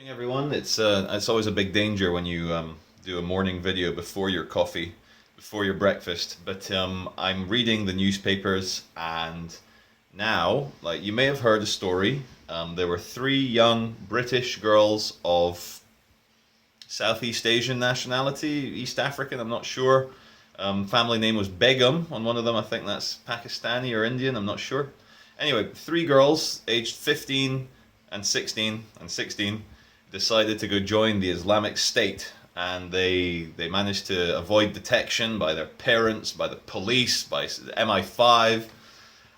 Morning, everyone. It's always a big danger when you do a morning video before your coffee, before your breakfast. But I'm reading the newspapers, and now, like you may have heard a story. There were three young British girls of Southeast Asian nationality, East African. I'm not sure. Family name was Begum on one of them. I think that's Pakistani or Indian. I'm not sure. Anyway, three girls aged 15 and 16 and 16 decided to go join the Islamic State, and they managed to avoid detection by their parents, by the police, by MI5,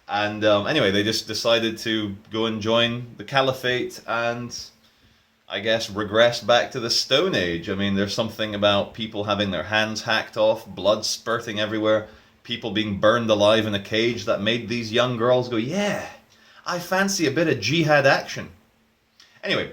and anyway, they just decided to go and join the Caliphate and I guess regress back to the Stone Age. I mean, there's something about people having their hands hacked off, blood spurting everywhere, people being burned alive in a cage that made these young girls go, yeah, I fancy a bit of jihad action. Anyway,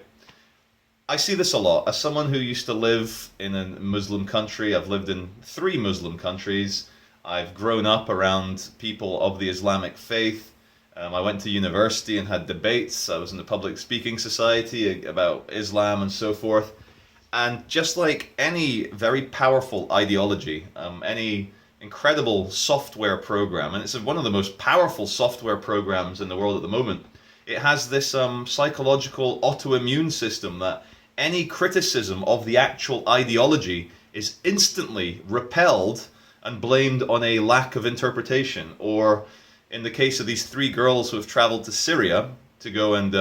I see this a lot. As someone who used to live in a Muslim country, I've lived in 3 Muslim countries. I've grown up around people of the Islamic faith. I went to university and had debates. I was in the Public Speaking Society about Islam and so forth. And just like any very powerful ideology, any incredible software program, and it's one of the most powerful software programs in the world at the moment, it has this psychological autoimmune system that any criticism of the actual ideology is instantly repelled and blamed on a lack of interpretation. Or in the case of these 3 girls who have traveled to Syria to go and,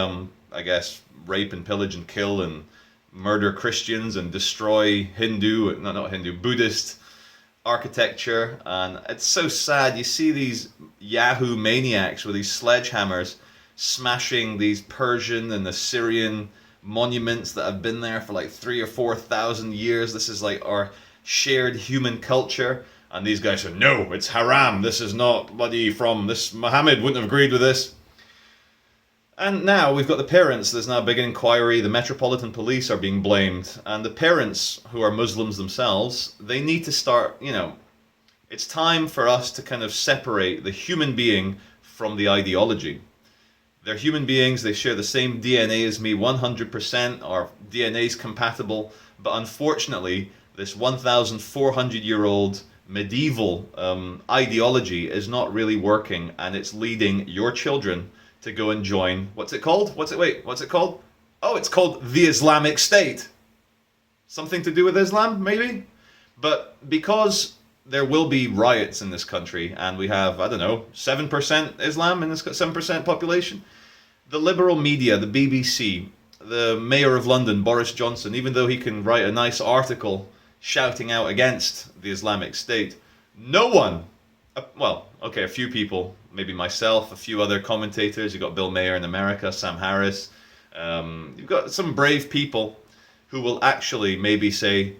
I guess, rape and pillage and kill and murder Christians and destroy Buddhist architecture. And it's so sad. You see these Yahoo maniacs with these sledgehammers smashing these Persian and Assyrian monuments that have been there for like 3,000 or 4,000 years. This is like our shared human culture. And these guys say, no, it's haram. This is not bloody from this. Muhammad wouldn't have agreed with this. And now we've got the parents. There's now a big inquiry. The Metropolitan Police are being blamed. And the parents, who are Muslims themselves, they need to start, it's time for us to kind of separate the human being from the ideology. They're human beings, they share the same DNA as me 100%, our DNA is compatible, but unfortunately, this 1,400-year-old medieval ideology is not really working, and it's leading your children to go and join, what's it called? What's it called? Oh, it's called the Islamic State. Something to do with Islam, maybe? But because there will be riots in this country, and we have, 7% Islam in this 7% population. The liberal media, the BBC, the Mayor of London, Boris Johnson, even though he can write a nice article shouting out against the Islamic State, no one, a few people, maybe myself, a few other commentators, you've got Bill Maher in America, Sam Harris, you've got some brave people who will actually maybe say,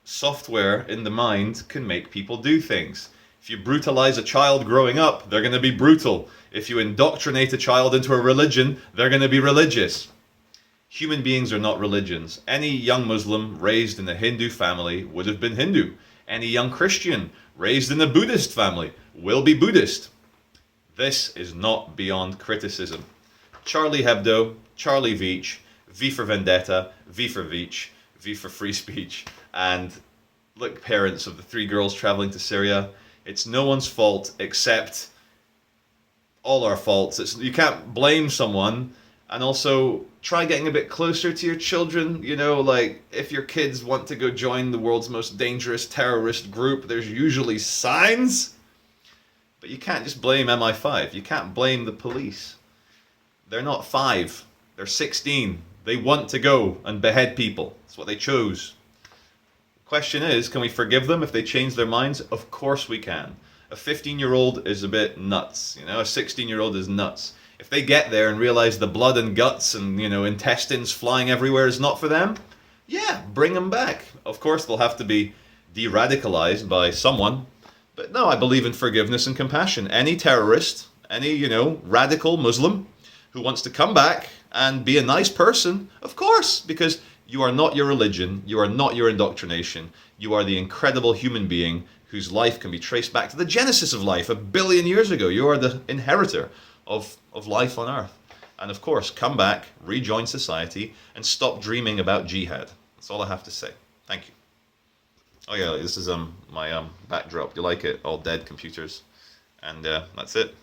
software in the mind can make people do things. If you brutalize a child growing up, they're going to be brutal. If you indoctrinate a child into a religion, they're going to be religious. Human beings are not religions. Any young Muslim raised in a Hindu family would have been Hindu. Any young Christian raised in a Buddhist family will be Buddhist. This is not beyond criticism. Charlie Hebdo, Charlie Veitch, V for Vendetta, V for Veitch, V for free speech. And look, parents of the 3 girls traveling to Syria, it's no one's fault except all our faults. You can't blame someone. And also, try getting a bit closer to your children. Like if your kids want to go join the world's most dangerous terrorist group, there's usually signs. But you can't just blame MI5. You can't blame the police. They're not 5. They're 16. They want to go and behead people. That's what they chose. Question is, can we forgive them if they change their minds? Of course we can. A 15-year-old is a bit nuts, a 16-year-old is nuts. If they get there and realize the blood and guts and, intestines flying everywhere is not for them, yeah, bring them back. Of course they'll have to be de-radicalized by someone. But no, I believe in forgiveness and compassion. Any terrorist, any, radical Muslim who wants to come back and be a nice person, of course, because you are not your religion, you are not your indoctrination, you are the incredible human being whose life can be traced back to the genesis of life 1 billion years ago. You are the inheritor of life on earth. And of course, come back, rejoin society, and stop dreaming about jihad. That's all I have to say. Thank you. Oh yeah, this is my backdrop. You like it? All dead computers. And that's it.